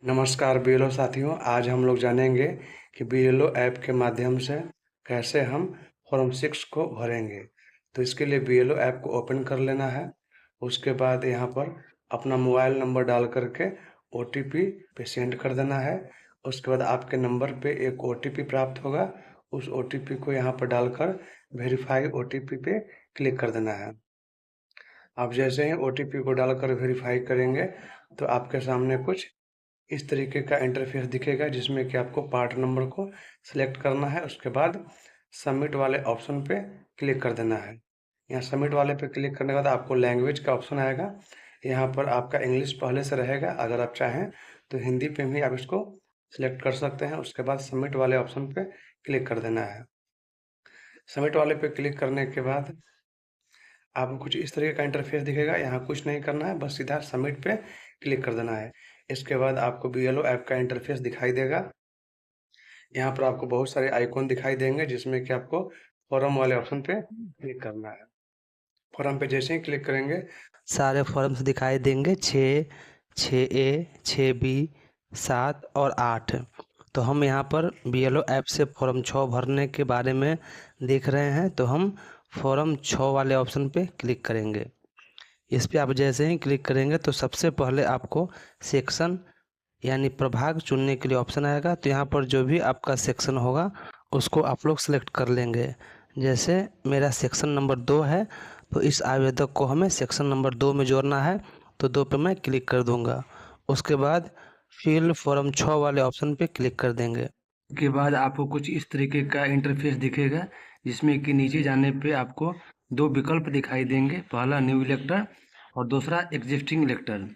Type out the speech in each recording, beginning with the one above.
नमस्कार बीएलओ साथियों, आज हम लोग जानेंगे कि बीएलओ ऐप के माध्यम से कैसे हम फॉर्म 6 को भरेंगे। तो इसके लिए बीएलओ ऐप को ओपन कर लेना है। उसके बाद यहाँ पर अपना मोबाइल नंबर डाल करके ओटीपी पे सेंड कर देना है। उसके बाद आपके नंबर पे एक ओटीपी प्राप्त होगा। उस ओटीपी को यहाँ पर डालकर वेरीफाई ओटीपी पे क्लिक कर देना है। आप जैसे ही ओटीपी को डालकर वेरीफाई करेंगे तो आपके सामने कुछ इस तरीके का इंटरफेस दिखेगा, जिसमें कि आपको पार्ट नंबर को सिलेक्ट करना है। उसके बाद सबमिट वाले ऑप्शन पे क्लिक कर देना है। यहाँ सबमिट वाले पे क्लिक करने के बाद आपको लैंग्वेज का ऑप्शन आएगा। यहाँ पर आपका इंग्लिश पहले से रहेगा, अगर आप चाहें तो हिंदी पे भी आप इसको सिलेक्ट कर सकते हैं। उसके बाद सबमिट वाले ऑप्शन पे क्लिक कर देना है। सबमिट वाले पे क्लिक करने के बाद आपको कुछ इस तरीके का इंटरफेस दिखेगा। यहाँ कुछ नहीं करना है, बस सीधा सबमिट पे क्लिक कर देना है। इसके बाद आपको बीएलओ ऐप का इंटरफेस दिखाई देगा। यहाँ पर आपको बहुत सारे आइकॉन दिखाई देंगे, जिसमें कि आपको फॉर्म वाले ऑप्शन पे क्लिक करना है। फॉर्म पे जैसे ही क्लिक करेंगे सारे फॉर्म्स दिखाई देंगे, 6, 6A, 6B, 7 और 8। तो हम यहाँ पर बीएलओ ऐप से फॉर्म 6 भरने के बारे में देख रहे हैं, तो हम फॉर्म 6 वाले ऑप्शन पे क्लिक करेंगे। इस पे आप जैसे ही क्लिक करेंगे तो सबसे पहले आपको सेक्शन यानी प्रभाग चुनने के लिए ऑप्शन आएगा। तो यहाँ पर जो भी आपका सेक्शन होगा उसको आप लोग सेलेक्ट कर लेंगे। जैसे मेरा सेक्शन नंबर 2 है, तो इस आवेदक को हमें सेक्शन नंबर 2 में जोड़ना है, तो 2 पे मैं क्लिक कर दूंगा। उसके बाद फिल फॉर्म 6 वाले ऑप्शन पे क्लिक कर देंगे। उसके बाद आपको कुछ इस तरीके का इंटरफेस दिखेगा, जिसमें कि नीचे जाने पे आपको 2 विकल्प दिखाई देंगे, पहला न्यू इलेक्टर और दूसरा एग्जिस्टिंग इलेक्टर।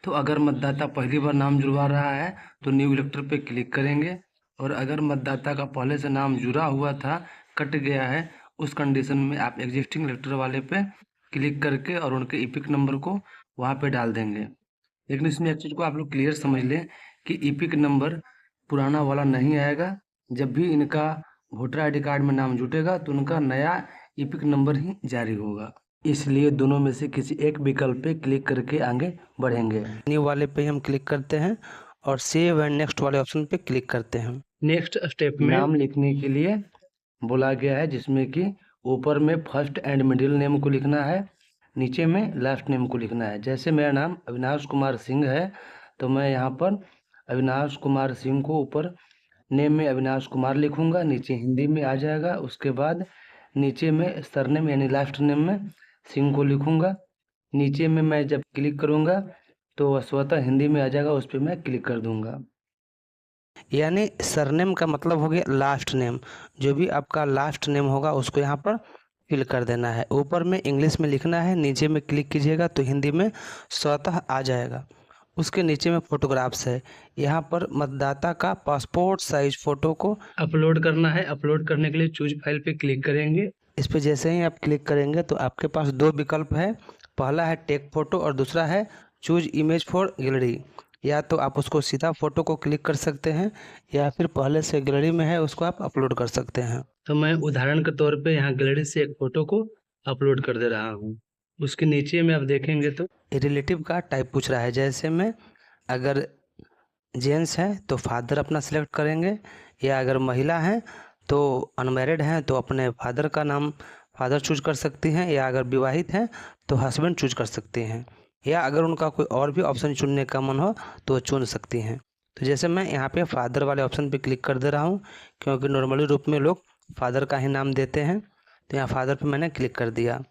तो अगर मतदाता पहली बार नाम जुड़वा रहा है तो न्यू इलेक्टर पे क्लिक करेंगे, और अगर मतदाता का पहले से नाम जुड़ा हुआ था, कट गया है, उस कंडीशन में आप एग्जिस्टिंग इलेक्टर वाले पे क्लिक करके और उनके ईपिक नंबर को वहाँ पे डाल देंगे। लेकिन इसमें एक चीज़ को आप लोग क्लियर समझ लें कि ईपिक नंबर पुराना वाला नहीं आएगा। जब भी इनका वोटर आईडी कार्ड में नाम जुटेगा तो उनका नया ईपिक नंबर ही जारी होगा। इसलिए दोनों में से किसी एक विकल्प पे क्लिक करके आगे बढ़ेंगे। न्यू वाले पे हम क्लिक करते हैं और सेव एंड नेक्स्ट वाले ऑप्शन पे क्लिक करते हैं। नेक्स्ट स्टेप में नाम लिखने के लिए बोला गया है, जिसमें कि ऊपर में फर्स्ट एंड मिडिल नेम को लिखना है, नीचे में लास्ट नेम को लिखना है। जैसे मेरा नाम अविनाश कुमार सिंह है, तो मैं यहाँ पर अविनाश कुमार सिंह को ऊपर नेम में अविनाश कुमार लिखूंगा, नीचे हिंदी में आ जाएगा। उसके बाद नीचे में सरनेम यानी लास्ट नेम में सिंह को लिखूंगा। नीचे में मैं जब क्लिक करूंगा तो स्वतः हिंदी में आ जाएगा, उस पर मैं क्लिक कर दूंगा। यानी सरनेम का मतलब हो गया लास्ट नेम। जो भी आपका लास्ट नेम होगा उसको यहाँ पर फिल कर देना है। ऊपर में इंग्लिश में लिखना है, नीचे में क्लिक कीजिएगा तो हिंदी में स्वतः आ जाएगा। उसके नीचे में फोटोग्राफ्स है, यहाँ पर मतदाता का पासपोर्ट साइज फोटो को अपलोड करना है। अपलोड करने के लिए चूज फाइल पे क्लिक करेंगे। इस पे जैसे ही आप क्लिक करेंगे तो आपके पास 2 विकल्प है, पहला है टेक फोटो और दूसरा है चूज इमेज फॉर गैलरी। या तो आप उसको सीधा फोटो को क्लिक कर सकते हैं, या फिर पहले से गैलरी में है उसको आप अपलोड कर सकते हैं। तो मैं उदाहरण के तौर पे यहाँ गैलरी से एक फोटो को अपलोड कर दे रहा हूँ। उसके नीचे में आप देखेंगे तो रिलेटिव का टाइप पूछ रहा है। जैसे में अगर जेंट्स है तो फादर अपना सिलेक्ट करेंगे, या अगर महिला है तो अनमैरिड हैं तो अपने फादर का नाम फादर चूज कर सकती हैं, या अगर विवाहित हैं तो हस्बैंड चूज कर सकते हैं, या अगर उनका कोई और भी ऑप्शन चुनने का मन हो तो वो चुन सकती हैं। तो जैसे मैं यहाँ पे फादर वाले ऑप्शन पे क्लिक कर दे रहा हूँ, क्योंकि नॉर्मली रूप में लोग फादर का ही नाम देते हैं। तो यहाँ फादर पे मैंने क्लिक कर दिया।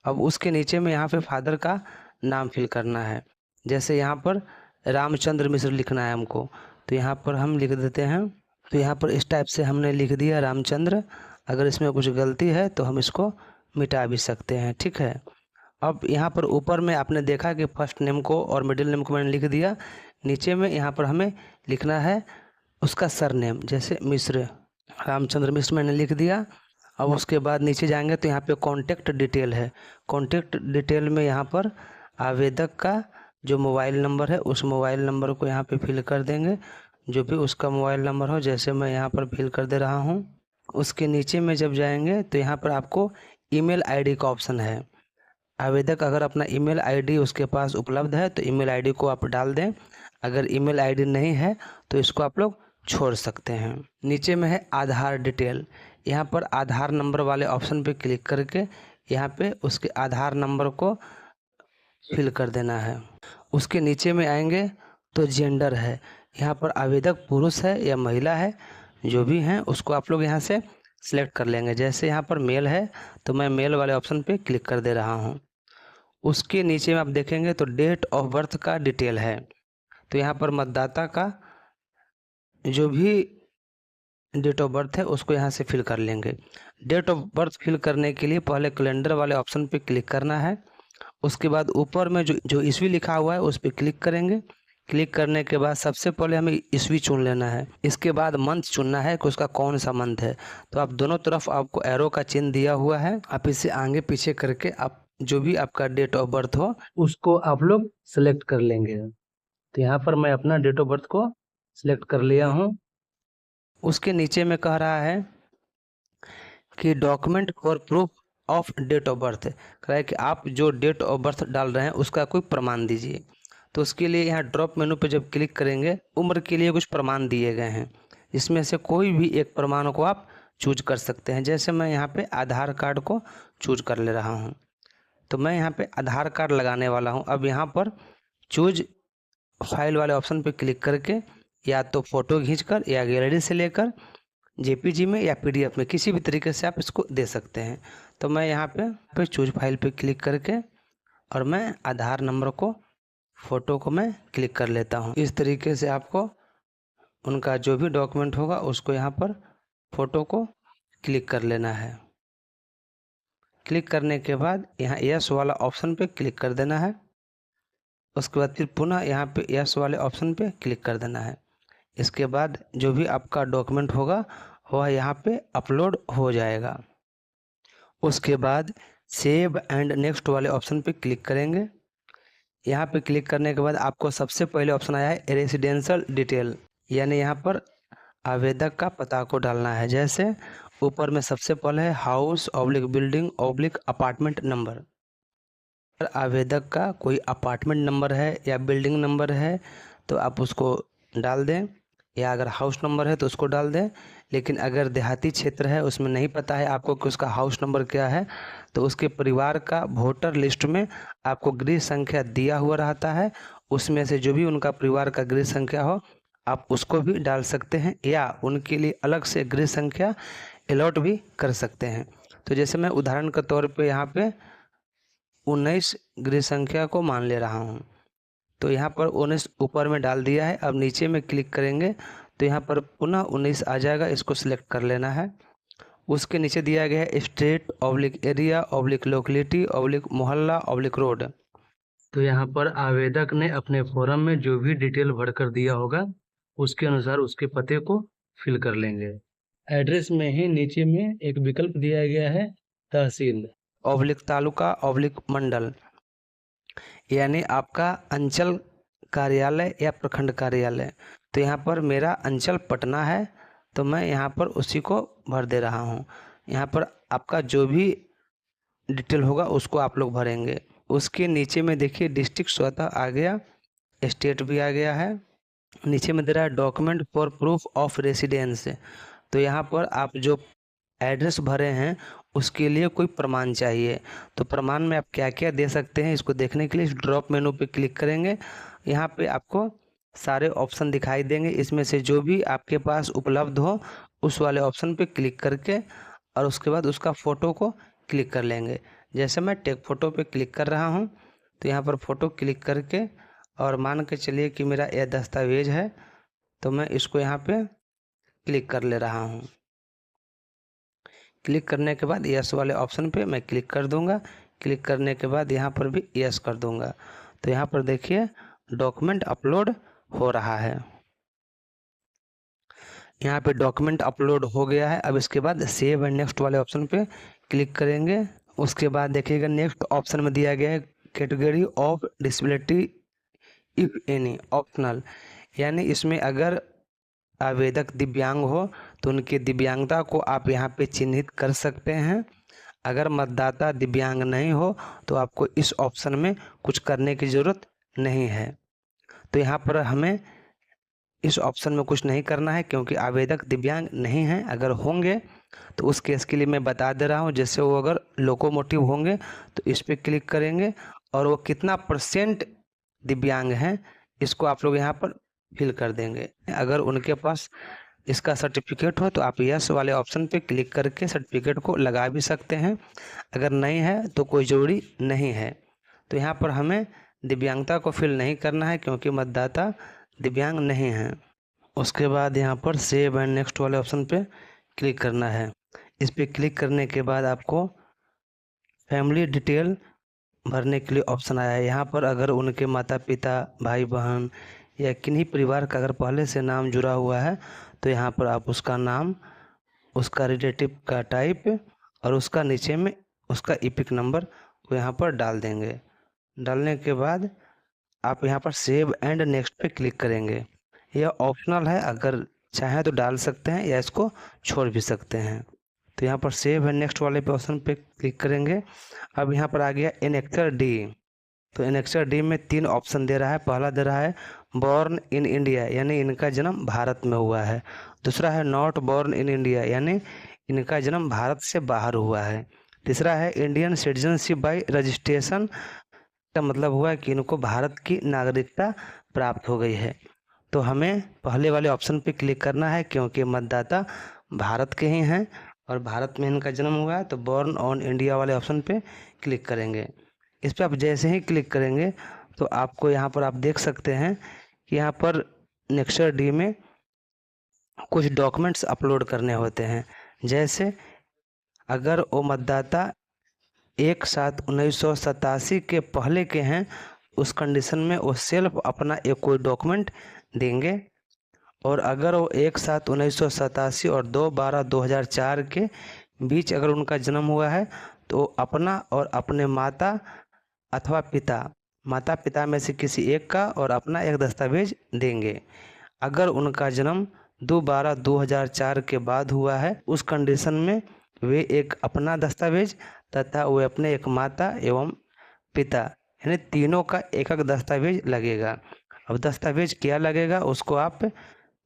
अब उसके नीचे में यहाँ पे फादर का नाम फिल करना है। जैसे यहाँ पर रामचंद्र मिश्र लिखना है हमको, तो यहाँ पर हम लिख देते हैं। तो यहाँ पर इस टाइप से हमने लिख दिया रामचंद्र। अगर इसमें कुछ गलती है तो हम इसको मिटा भी सकते हैं, ठीक है। अब यहाँ पर ऊपर में आपने देखा कि फर्स्ट नेम को और मिडिल नेम को मैंने लिख दिया। नीचे में यहाँ पर हमें लिखना है उसका सरनेम, जैसे मिश्र, रामचंद्र मिश्र मैंने लिख दिया। अब उसके बाद नीचे जाएंगे तो यहाँ पे कॉन्टैक्ट डिटेल है। कॉन्टैक्ट डिटेल में यहाँ पर आवेदक का जो मोबाइल नंबर है उस मोबाइल नंबर को यहाँ पे फिल कर देंगे, जो भी उसका मोबाइल नंबर हो। जैसे मैं यहाँ पर फिल कर दे रहा हूँ। उसके नीचे में जब जाएंगे तो यहाँ पर आपको ईमेल आईडी का ऑप्शन है। आवेदक अगर अपना ईमेल आईडी उसके पास उपलब्ध है तो ईमेल आईडी को आप डाल दें। अगर ईमेल आईडी नहीं है तो इसको आप लोग छोड़ सकते हैं। नीचे में है आधार डिटेल। यहाँ पर आधार नंबर वाले ऑप्शन पे क्लिक करके यहाँ पे उसके आधार नंबर को फिल कर देना है। उसके नीचे में आएंगे तो जेंडर है, यहाँ पर आवेदक पुरुष है या महिला है, जो भी हैं उसको आप लोग यहाँ से सिलेक्ट कर लेंगे। जैसे यहाँ पर मेल है तो मैं मेल वाले ऑप्शन पे क्लिक कर दे रहा हूँ। उसके नीचे में आप देखेंगे तो डेट ऑफ बर्थ का डिटेल है, तो यहाँ पर मतदाता का जो भी डेट ऑफ बर्थ है उसको यहाँ से फिल कर लेंगे। डेट ऑफ बर्थ फिल करने के लिए पहले कैलेंडर वाले ऑप्शन पे क्लिक करना है। उसके बाद ऊपर में जो ईस्वी लिखा हुआ है उस पर क्लिक करेंगे। क्लिक करने के बाद सबसे पहले हमें ईस्वी चुन लेना है। इसके बाद मंथ चुनना है कि उसका कौन सा मंथ है। तो आप दोनों तरफ आपको एरो का चिन्ह दिया हुआ है, आप इसे आगे पीछे करके आप जो भी आपका डेट ऑफ बर्थ हो उसको आप लोग सेलेक्ट कर लेंगे। तो यहाँ पर मैं अपना डेट ऑफ बर्थ को सिलेक्ट कर लिया हूँ। उसके नीचे में कह रहा है कि document for proof of date of birth, कह रहा है कि आप जो डेट ऑफ बर्थ डाल रहे हैं उसका कोई प्रमाण दीजिए। तो उसके लिए यहाँ ड्रॉप मेनू पे जब क्लिक करेंगे उम्र के लिए कुछ प्रमाण दिए गए हैं, इसमें से कोई भी एक प्रमाण को आप चूज कर सकते हैं। जैसे मैं यहाँ पे आधार कार्ड को चूज कर ले रहा हूँ, तो मैं यहाँ पे आधार कार्ड लगाने वाला हूँ। अब यहाँ पर चूज फाइल वाले ऑप्शन पे क्लिक करके या तो फ़ोटो खींचकर या गैलरी से लेकर जेपीजी में या पीडीएफ में किसी भी तरीके से आप इसको दे सकते हैं। तो मैं यहाँ पे चूज फाइल पे क्लिक करके और मैं आधार नंबर को फ़ोटो को मैं क्लिक कर लेता हूँ। इस तरीके से आपको उनका जो भी डॉक्यूमेंट होगा उसको यहाँ पर फ़ोटो को क्लिक कर लेना है। क्लिक करने के बाद यहाँ यस वाला ऑप्शन पे क्लिक कर देना है। उसके बाद फिर पुनः यहाँ पे यस वाले ऑप्शन पे क्लिक कर देना है। इसके बाद जो भी आपका डॉक्यूमेंट होगा वह यहाँ पे अपलोड हो जाएगा। उसके बाद सेव एंड नेक्स्ट वाले ऑप्शन पे क्लिक करेंगे। यहाँ पे क्लिक करने के बाद आपको सबसे पहले ऑप्शन आया है रेसिडेंशियल डिटेल, यानी यहाँ पर आवेदक का पता को डालना है। जैसे ऊपर में सबसे पहले है house oblique building oblique apartment number. अगर आवेदक का कोई अपार्टमेंट नंबर है या बिल्डिंग नंबर है तो आप उसको डाल दें, या अगर हाउस नंबर है तो उसको डाल दें। लेकिन अगर देहाती क्षेत्र है उसमें नहीं पता है आपको कि उसका हाउस नंबर क्या है, तो उसके परिवार का वोटर लिस्ट में आपको गृह संख्या दिया हुआ रहता है, उसमें से जो भी उनका परिवार का गृह संख्या हो आप उसको भी डाल सकते हैं, या उनके लिए अलग से गृह संख्या अलॉट भी कर सकते हैं। तो जैसे मैं उदाहरण के तौर पे यहाँ पे 19 गृह संख्या को मान ले रहा हूँ, तो यहाँ पर 19 ऊपर में डाल दिया है। अब नीचे में क्लिक करेंगे तो यहाँ पर पुनः 19 आ जाएगा, इसको सिलेक्ट कर लेना है। उसके नीचे दिया गया है state oblique area oblique locality oblique मोहल्ला ऑब्लिक रोड। तो यहाँ पर आवेदक ने अपने फॉर्म में जो भी डिटेल भर कर दिया होगा उसके अनुसार उसके पते को फिल कर लेंगे। एड्रेस में ही नीचे में एक विकल्प दिया गया है तहसील ऑब्लिक तालुका ऑब्लिक मंडल, यानी आपका अंचल कार्यालय या प्रखंड कार्यालय। तो यहाँ पर मेरा अंचल पटना है तो मैं यहाँ पर उसी को भर दे रहा हूँ। यहाँ पर आपका जो भी डिटेल होगा उसको आप लोग भरेंगे। उसके नीचे में देखिए डिस्ट्रिक्ट स्वतः आ गया, स्टेट भी आ गया है। नीचे में दे रहा है document for proof of residence. तो यहाँ पर आप जो एड्रेस भरे हैं उसके लिए कोई प्रमाण चाहिए, तो प्रमाण में आप क्या क्या दे सकते हैं इसको देखने के लिए इस ड्रॉप मेनू पे क्लिक करेंगे। यहाँ पे आपको सारे ऑप्शन दिखाई देंगे, इसमें से जो भी आपके पास उपलब्ध हो उस वाले ऑप्शन पे क्लिक करके और उसके बाद उसका फ़ोटो को क्लिक कर लेंगे। जैसे मैं टेक फ़ोटो पे क्लिक कर रहा हूँ तो यहाँ पर फ़ोटो क्लिक करके और मान के चलिए कि मेरा यह दस्तावेज़ है तो मैं इसको यहाँ पे क्लिक कर ले रहा हूँ। क्लिक करने के बाद यस वाले ऑप्शन पे मैं क्लिक कर दूंगा। क्लिक करने के बाद यहाँ पर भी यस कर दूंगा। तो यहाँ पर देखिए डॉक्यूमेंट अपलोड हो रहा है। यहाँ पे डॉक्यूमेंट अपलोड हो गया है। अब इसके बाद सेव एंड नेक्स्ट वाले ऑप्शन पे क्लिक करेंगे। उसके बाद देखिएगा नेक्स्ट ऑप्शन में दिया गया है category of disability if any optional, यानी इसमें अगर आवेदक दिव्यांग हो तो उनकी दिव्यांगता को आप यहाँ पे चिन्हित कर सकते हैं। अगर मतदाता दिव्यांग नहीं हो तो आपको इस ऑप्शन में कुछ करने की ज़रूरत नहीं है। तो यहाँ पर हमें इस ऑप्शन में कुछ नहीं करना है क्योंकि आवेदक दिव्यांग नहीं हैं। अगर होंगे तो उस केस के लिए मैं बता दे रहा हूँ, जैसे वो अगर लोकोमोटिव होंगे तो इस पर क्लिक करेंगे और वो कितना % दिव्यांग हैं इसको आप लोग यहाँ पर फिल कर देंगे। अगर उनके पास इसका सर्टिफिकेट हो तो आप यस वाले ऑप्शन पे क्लिक करके सर्टिफिकेट को लगा भी सकते हैं। अगर नहीं है तो कोई ज़रूरी नहीं है। तो यहाँ पर हमें दिव्यांगता को फिल नहीं करना है क्योंकि मतदाता दिव्यांग नहीं हैं। उसके बाद यहाँ पर सेव एंड नेक्स्ट वाले ऑप्शन पे क्लिक करना है। इस पर क्लिक करने के बाद आपको फैमिली डिटेल भरने के लिए ऑप्शन आया है। यहाँ पर अगर उनके माता पिता, भाई बहन या किन्हीं परिवार का अगर पहले से नाम जुड़ा हुआ है तो यहाँ पर आप उसका नाम, उसका रिलेटिव का टाइप और उसका नीचे में उसका इपिक नंबर को यहाँ पर डाल देंगे। डालने के बाद आप यहाँ पर सेव एंड नेक्स्ट पे क्लिक करेंगे। यह ऑप्शनल है, अगर चाहें तो डाल सकते हैं या इसको छोड़ भी सकते हैं। तो यहाँ पर सेव एंड नेक्स्ट वाले पे ऑप्शन पे क्लिक करेंगे। अब यहाँ पर आ गया एनेक्सर डी। तो एनेक्सर डी में 3 ऑप्शन दे रहा है। पहला दे रहा है बॉर्न इन इंडिया, यानी इनका जन्म भारत में हुआ है। दूसरा है नॉट बॉर्न इन इंडिया, यानी इनका जन्म भारत से बाहर हुआ है। तीसरा है इंडियन सिटीजनशिप बाय रजिस्ट्रेशन, का मतलब हुआ कि इनको भारत की नागरिकता प्राप्त हो गई है। तो हमें पहले वाले ऑप्शन पे क्लिक करना है क्योंकि मतदाता भारत के ही हैं और भारत में इनका जन्म हुआ है। तो बॉर्न ऑन इंडिया वाले ऑप्शन पे क्लिक करेंगे। इस पर आप जैसे ही क्लिक करेंगे तो आपको यहाँ पर आप देख सकते हैं कि यहाँ पर नेक्सर डी में कुछ डॉक्यूमेंट्स अपलोड करने होते हैं। जैसे अगर वो मतदाता 1/7/1987 के पहले के हैं, उस कंडीशन में वो सेल्फ अपना एक कोई डॉक्यूमेंट देंगे। और अगर वो 1/7/1987 और 2/12/2004 के बीच अगर उनका जन्म हुआ है तो अपना और अपने माता अथवा पिता, माता पिता में से किसी एक का और अपना एक दस्तावेज देंगे। अगर उनका जन्म 2/12/2004 के बाद हुआ है, उस कंडीशन में वे एक अपना दस्तावेज तथा वे अपने एक माता एवं पिता, यानी तीनों का एक एक दस्तावेज लगेगा। अब दस्तावेज क्या लगेगा उसको आप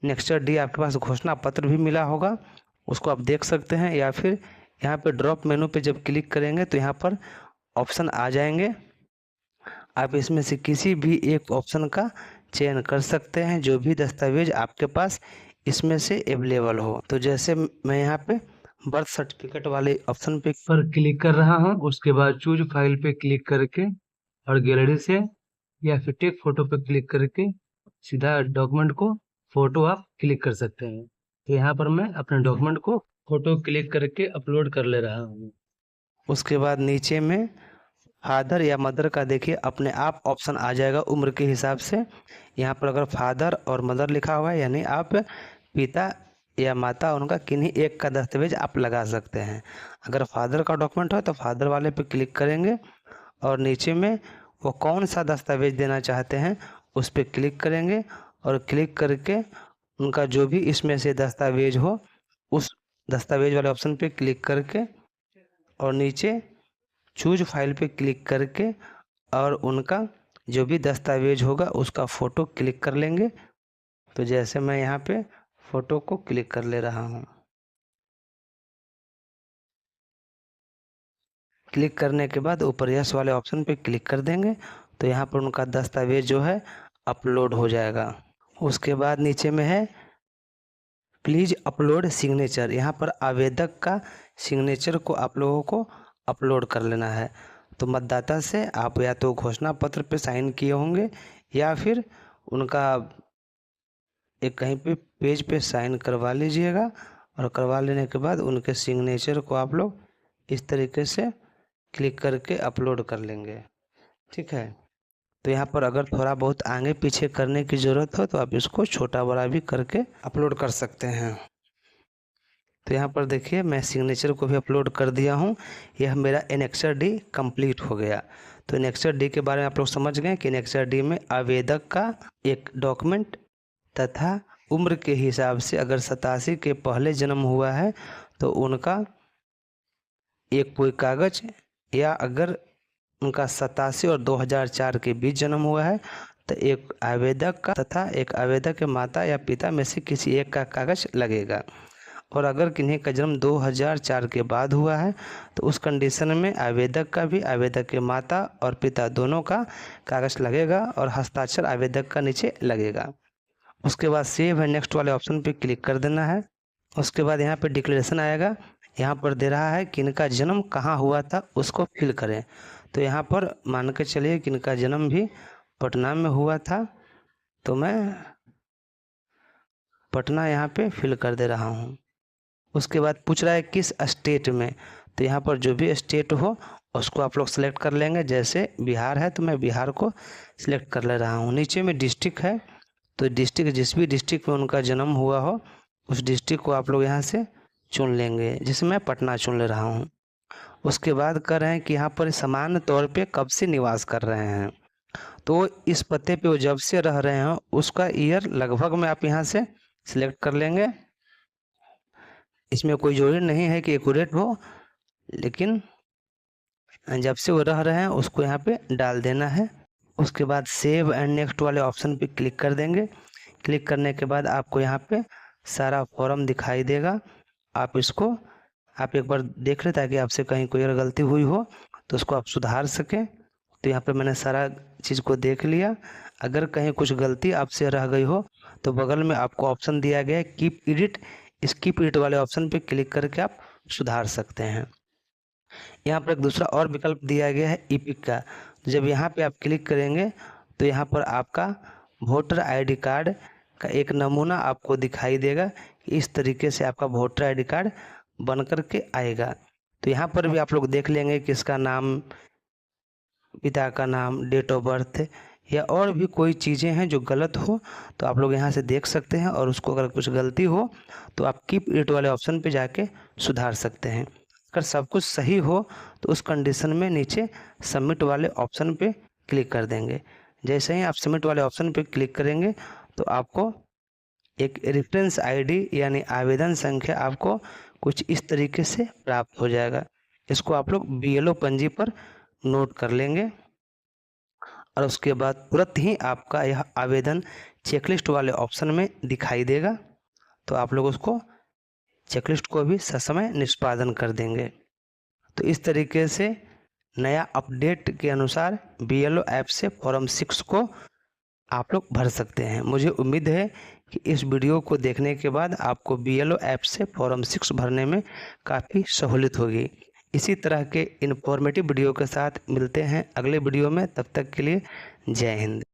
नेक्सर डी, आपके पास घोषणा पत्र भी मिला होगा, उसको आप देख सकते हैं, या फिर यहाँ पे ड्रॉप मेनू पे जब क्लिक करेंगे तो यहाँ पर ऑप्शन आ जाएंगे। आप इसमें से किसी भी एक ऑप्शन का चयन कर सकते हैं, जो भी दस्तावेज आपके पास इसमें से अवेलेबल हो। तो जैसे मैं यहाँ पे बर्थ सर्टिफिकेट वाले ऑप्शन पे क्लिक कर रहा हूँ, उसके बाद चूज फाइल पे क्लिक करके और गैलरी से या फिर टेक फोटो पे क्लिक करके सीधा डॉक्यूमेंट को फोटो आप क्लिक कर सकते हैं। तो यहाँ पर मैं अपने डॉक्यूमेंट को फोटो क्लिक करके अपलोड कर ले रहा हूँ। उसके बाद नीचे में फादर या मदर का देखिए अपने आप ऑप्शन आ जाएगा उम्र के हिसाब से। यहाँ पर अगर फादर और मदर लिखा हुआ है यानी आप पिता या माता उनका किन्हीं एक का दस्तावेज आप लगा सकते हैं। अगर फादर का डॉक्यूमेंट हो तो फादर वाले पे क्लिक करेंगे और नीचे में वो कौन सा दस्तावेज देना चाहते हैं उस पर क्लिक करेंगे और क्लिक करके उनका जो भी इसमें से दस्तावेज हो उस दस्तावेज वाले ऑप्शन पे क्लिक करके और नीचे चूज फाइल पे क्लिक करके और उनका जो भी दस्तावेज होगा उसका फ़ोटो क्लिक कर लेंगे। तो जैसे मैं यहाँ पे फ़ोटो को क्लिक कर ले रहा हूँ। क्लिक करने के बाद ऊपर यस वाले ऑप्शन पे क्लिक कर देंगे तो यहाँ पर उनका दस्तावेज जो है अपलोड हो जाएगा। उसके बाद नीचे में है प्लीज़ अपलोड सिग्नेचर। यहाँ पर आवेदक का सिग्नेचर को आप लोगों को अपलोड कर लेना है। तो मतदाता से आप या तो घोषणा पत्र पे साइन किए होंगे या फिर उनका एक कहीं पे पेज पे साइन करवा लीजिएगा और करवा लेने के बाद उनके सिग्नेचर को आप लोग इस तरीके से क्लिक करके अपलोड कर लेंगे। ठीक है। तो यहाँ पर अगर थोड़ा बहुत आगे पीछे करने की ज़रूरत हो तो आप इसको छोटा बड़ा भी करके अपलोड कर सकते हैं। तो यहाँ पर देखिए मैं सिग्नेचर को भी अपलोड कर दिया हूँ। यह मेरा एनेक्सर डी कंप्लीट हो गया। तो एनेक्सर डी के बारे में आप लोग समझ गए कि एनेक्सर डी में आवेदक का एक डॉक्यूमेंट तथा उम्र के हिसाब से अगर 87 के पहले जन्म हुआ है तो उनका एक कोई कागज, या अगर उनका 87 और 2004 के बीच जन्म हुआ है तो एक आवेदक का तथा एक आवेदक के माता या पिता में से किसी एक का कागज लगेगा। और अगर किन्हीं का जन्म 2004 के बाद हुआ है तो उस कंडीशन में आवेदक का भी, आवेदक के माता और पिता दोनों का कागज लगेगा और हस्ताक्षर आवेदक का नीचे लगेगा। उसके बाद सेव है नेक्स्ट वाले ऑप्शन पे क्लिक कर देना है। उसके बाद यहाँ पे डिक्लेरेशन आएगा, यहाँ पर दे रहा है कि इनका जन्म कहाँ हुआ था, उसको फिल करें। तो यहाँ पर मान के चलिए कि इनका जन्म भी पटना में हुआ था, तो मैं पटना यहाँ पे फिल कर दे रहा हूँ। उसके बाद पूछ रहा है किस स्टेट में, तो यहाँ पर जो भी स्टेट हो उसको आप लोग सेलेक्ट कर लेंगे। जैसे बिहार है तो मैं बिहार को सिलेक्ट कर ले रहा हूँ। नीचे में डिस्ट्रिक्ट है तो डिस्ट्रिक्ट, जिस भी डिस्ट्रिक्ट में उनका जन्म हुआ हो उस डिस्ट्रिक्ट को आप लोग यहाँ से चुन लेंगे, जिसमें मैं पटना चुन ले रहा हूँ। उसके बाद कर रहे हैं कि यहाँ पर सामान्य तौर पे कब से निवास कर रहे हैं, तो इस पते पे वो जब से रह रहे हैं उसका ईयर लगभग में आप यहाँ से सिलेक्ट कर लेंगे। इसमें कोई जरूरी नहीं है कि एक्यूरेट हो, लेकिन जब से वो रह रहे हैं उसको यहाँ पे डाल देना है। उसके बाद सेव एंड नेक्स्ट वाले ऑप्शन पे क्लिक कर देंगे। क्लिक करने के बाद आपको यहाँ पे सारा फॉर्म दिखाई देगा। आप इसको एक बार देख लें ताकि आपसे कहीं कोई अगर गलती हुई हो तो उसको आप सुधार सकें। तो यहाँ पे मैंने सारा चीज़ को देख लिया। अगर कहीं कुछ गलती आपसे रह गई हो तो बगल में आपको ऑप्शन दिया गया है कीप एडिट, इस कीप एडिट वाले ऑप्शन पे क्लिक करके आप सुधार सकते हैं। यहाँ पर एक दूसरा और विकल्प दिया गया है ईपिक का। जब यहाँ पे आप क्लिक करेंगे तो यहाँ पर आपका वोटर आईडी कार्ड का एक नमूना आपको दिखाई देगा। इस तरीके से आपका वोटर आईडी कार्ड बन कर के आएगा। तो यहाँ पर भी आप लोग देख लेंगे कि इसका नाम, पिता का नाम, डेट ऑफ बर्थ या और भी कोई चीज़ें हैं जो गलत हो तो आप लोग यहाँ से देख सकते हैं। और उसको अगर कुछ गलती हो तो आप कीप एडिट वाले ऑप्शन पे जाके सुधार सकते हैं। अगर सब कुछ सही हो तो उस कंडीशन में नीचे सबमिट वाले ऑप्शन पे क्लिक कर देंगे। जैसे ही आप सबमिट वाले ऑप्शन पे क्लिक करेंगे तो आपको एक रेफरेंस आईडी यानी आवेदन संख्या आपको कुछ इस तरीके से प्राप्त हो जाएगा। इसको आप लोग BLO पंजी पर नोट कर लेंगे और उसके बाद तुरंत ही आपका यह आवेदन चेकलिस्ट वाले ऑप्शन में दिखाई देगा। तो आप लोग उसको चेकलिस्ट को भी ससमय निष्पादन कर देंगे। तो इस तरीके से नया अपडेट के अनुसार BLO ऐप से फॉर्म 6 को आप लोग भर सकते हैं। मुझे उम्मीद है कि इस वीडियो को देखने के बाद आपको BLO ऐप से फॉर्म 6 भरने में काफ़ी सहूलियत होगी। इसी तरह के इन्फॉर्मेटिव वीडियो के साथ मिलते हैं अगले वीडियो में। तब तक के लिए जय हिंद।